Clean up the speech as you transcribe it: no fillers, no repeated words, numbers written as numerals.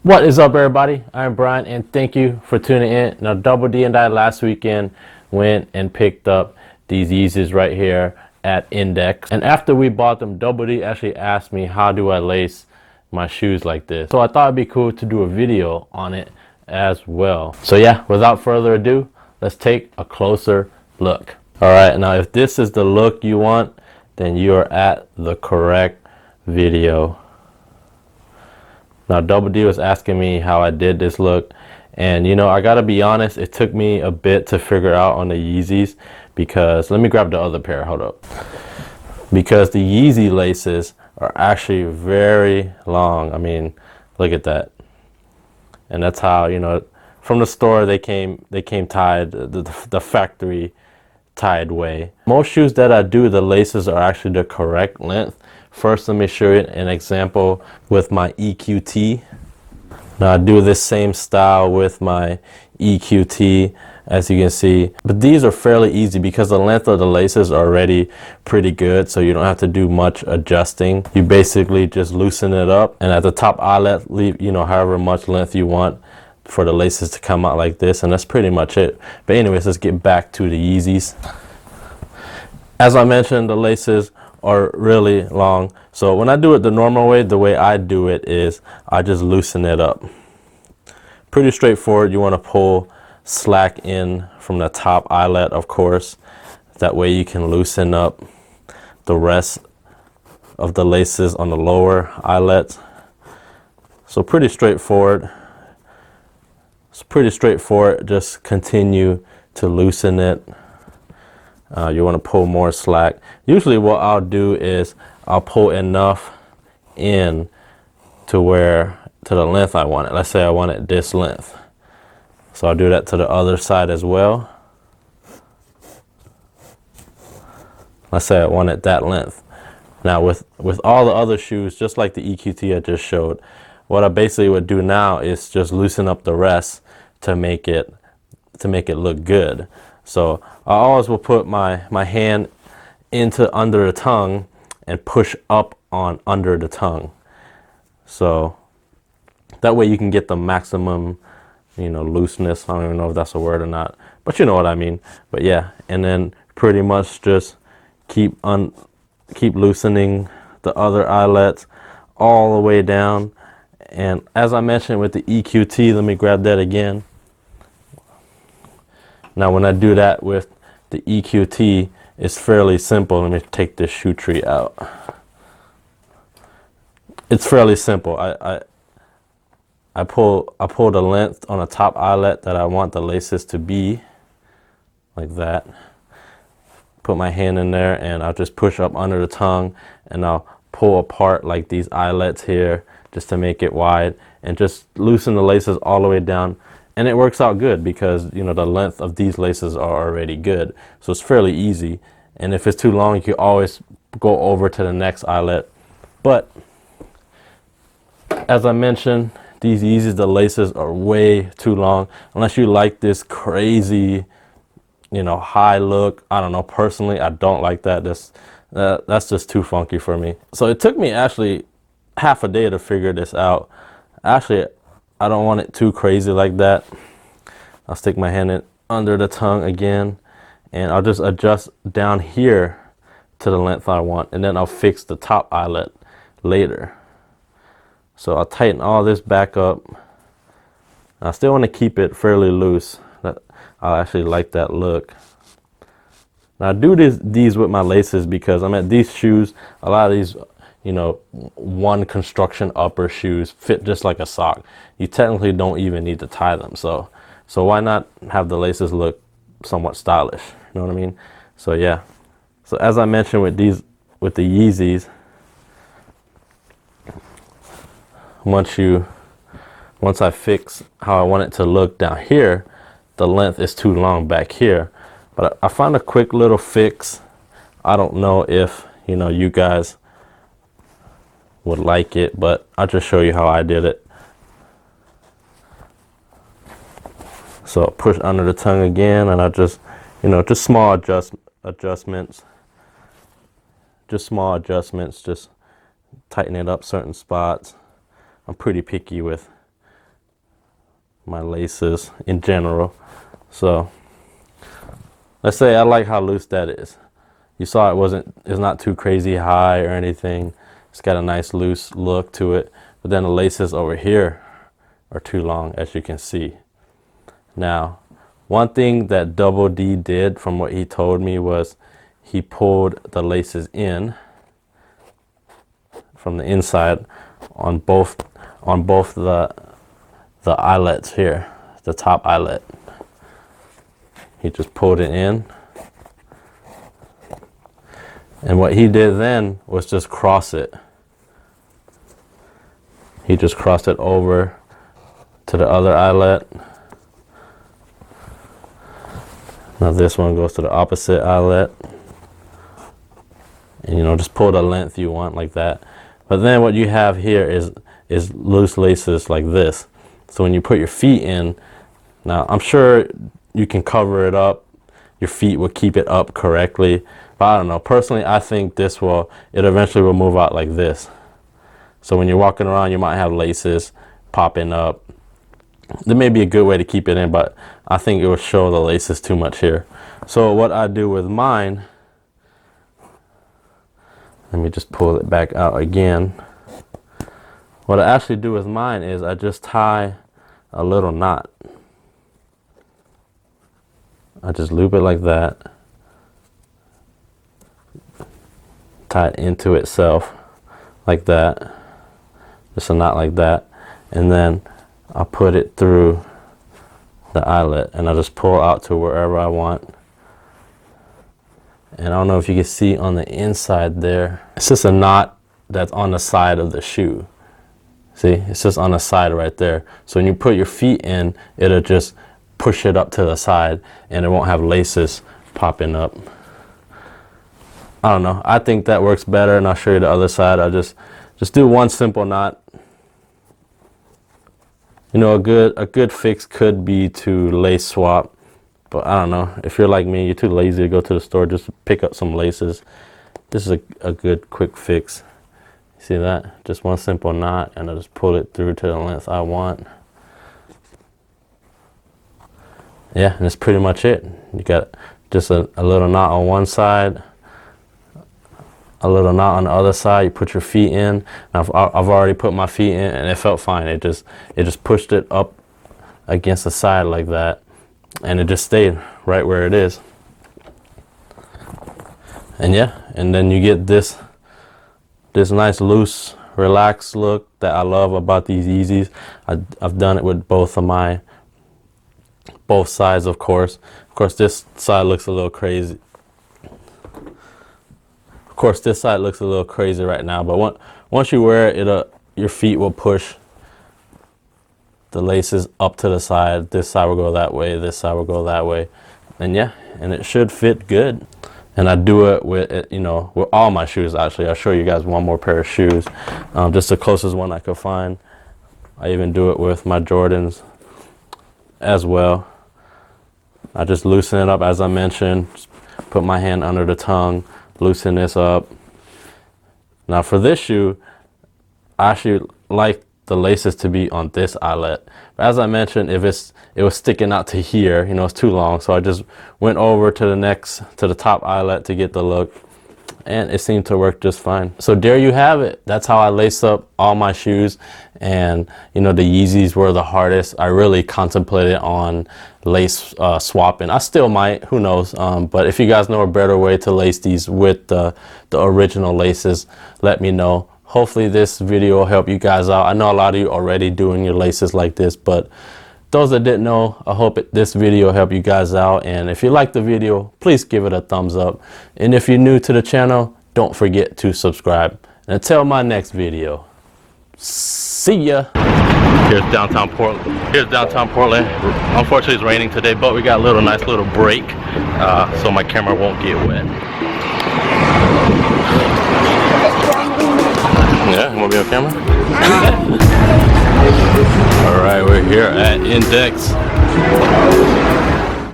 What is up, everybody? I'm Brian, and thank you for tuning in. Now, Double D and I last weekend went and picked up these Yeezys right here at Index. And after we bought them, Double D actually asked me, how do I lace my shoes like this? So I thought it'd be cool to do a video on it as well. So yeah, without further ado, let's take a closer look. All right, now if this is the look you want, then you are at the correct video. Now, Double D was asking me how I did this look, and I gotta be honest, it took me a bit to figure out on the Yeezys, because let me grab the other pair, hold up, because the Yeezy laces are actually very long. I mean, look at that. And that's how, from the store they came tied the factory tied way. Most shoes that I do, the laces are actually the correct length. First, let me show you an example with my EQT. Now I do this same style with my EQT, as you can see. But these are fairly easy because the length of the laces are already pretty good, so you don't have to do much adjusting. You basically just loosen it up, and at the top eyelet, leave however much length you want for the laces to come out like this, and that's pretty much it. But anyways, let's get back to the Yeezys. As I mentioned, the laces are really long, so when I do it the normal way, the way I do it is I just loosen it up. Pretty straightforward. You want to pull slack in from the top eyelet, of course, that way you can loosen up the rest of the laces on the lower eyelets. So pretty straightforward. It's pretty straightforward. Just continue to loosen it. You want to pull more slack. Usually what I'll do is I'll pull enough in to the length I want it. Let's say I want it this length. So I'll do that to the other side as well. Let's say I want it that length. Now with all the other shoes, just like the EQT I just showed, what I basically would do now is just loosen up the rest to make it look good. So I always will put my hand into under the tongue and push up on under the tongue. So that way you can get the maximum, looseness. I don't even know if that's a word or not, but you know what I mean. But yeah, and then pretty much just keep loosening the other eyelets all the way down. And as I mentioned with the EQT, let me grab that again. Now when I do that with the EQT, it's fairly simple. Let me take this shoe tree out. It's fairly simple. I pull the length on the top eyelet that I want the laces to be, like that. Put my hand in there and I'll just push up under the tongue, and I'll pull apart like these eyelets here just to make it wide, and just loosen the laces all the way down. And it works out good because the length of these laces are already good, so it's fairly easy. And if it's too long, you can always go over to the next eyelet. But as I mentioned, these Yeezys, the laces are way too long. Unless you like this crazy, high look. I don't know. Personally, I don't like that. That's just too funky for me. So it took me actually half a day to figure this out. Actually, I don't want it too crazy like that. I'll stick my hand in under the tongue again, and I'll just adjust down here to the length I want, and then I'll fix the top eyelet later. So I'll tighten all this back up. I still want to keep it fairly loose. I actually like that look. Now I do these with my laces because these shoes, a lot of these one construction upper shoes fit just like a sock. You technically don't even need to tie them, so why not have the laces look somewhat stylish, you know what I mean? So yeah, so as I mentioned with the Yeezys, once I fix how I want it to look down here, the length is too long back here. But I found a quick little fix. I don't know if you guys would like it, but I'll just show you how I did it. So push under the tongue again, and I just just small adjustments, just tighten it up certain spots. I'm pretty picky with my laces in general. So let's say I like how loose that is. You saw it's not too crazy high or anything. It's got a nice loose look to it. But then the laces over here are too long, as you can see. Now, one thing that Double D did, from what he told me, was he pulled the laces in from the inside on both the eyelets here, the top eyelet. He just pulled it in. And what he did then was just cross it. He just crossed it over to the other eyelet. Now this one goes to the opposite eyelet. And just pull the length you want like that. But then what you have here is loose laces like this. So when you put your feet in, now I'm sure you can cover it up. Your feet will keep it up correctly. But I don't know. Personally, I think it eventually will move out like this. So when you're walking around, you might have laces popping up. There may be a good way to keep it in, but I think it will show the laces too much here. So what I do with mine, let me just pull it back out again. What I actually do with mine is I just tie a little knot. I just loop it like that. Tie it into itself like that. Just a knot like that. And then I'll put it through the eyelet and I'll just pull out to wherever I want. And I don't know if you can see on the inside there, it's just a knot that's on the side of the shoe. See, it's just on the side right there. So when you put your feet in, it'll just push it up to the side and it won't have laces popping up. I don't know. I think that works better, and I'll show you the other side. I'll just do one simple knot. A good fix could be to lace swap, but I don't know. If you're like me, you're too lazy to go to the store just to pick up some laces. This is a good quick fix. See that? Just one simple knot, and I'll just pull it through to the length I want. Yeah, and that's pretty much it. You got just a little knot on one side, a little knot on the other side. You put your feet in. I've already put my feet in, and it felt fine. It just pushed it up against the side like that, and it just stayed right where it is. And yeah, and then you get this nice loose, relaxed look that I love about these Yeezys. I've done it with both sides, of course. Of course, this side looks a little crazy. Of course, this side looks a little crazy right now, but once you wear it, your feet will push the laces up to the side. This side will go that way, this side will go that way. And yeah, and it should fit good. And I do it with with all my shoes, actually. I'll show you guys one more pair of shoes, just the closest one I could find. I even do it with my Jordans as well. I just loosen it up, as I mentioned. Just put my hand under the tongue, loosen this up. Now for this shoe, I actually like the laces to be on this eyelet. But as I mentioned, if it was sticking out to here, it's too long. So I just went over to the top eyelet to get the look, and it seemed to work just fine. So there you have it. That's how I lace up all my shoes. And the Yeezys were the hardest. I really contemplated on lace swapping. I still might, who knows. But if you guys know a better way to lace these with the original laces, let me know. Hopefully this video will help you guys out. I know a lot of you already doing your laces like this, but those that didn't know, I hope this video will help you guys out. And if you like the video, please give it a thumbs up. And if you're new to the channel, don't forget to subscribe. And until my next video, see ya. Here's downtown Portland. Unfortunately, it's raining today, but we got a nice little break, so my camera won't get wet. Yeah, you want to be on camera? All right, we're here at Index.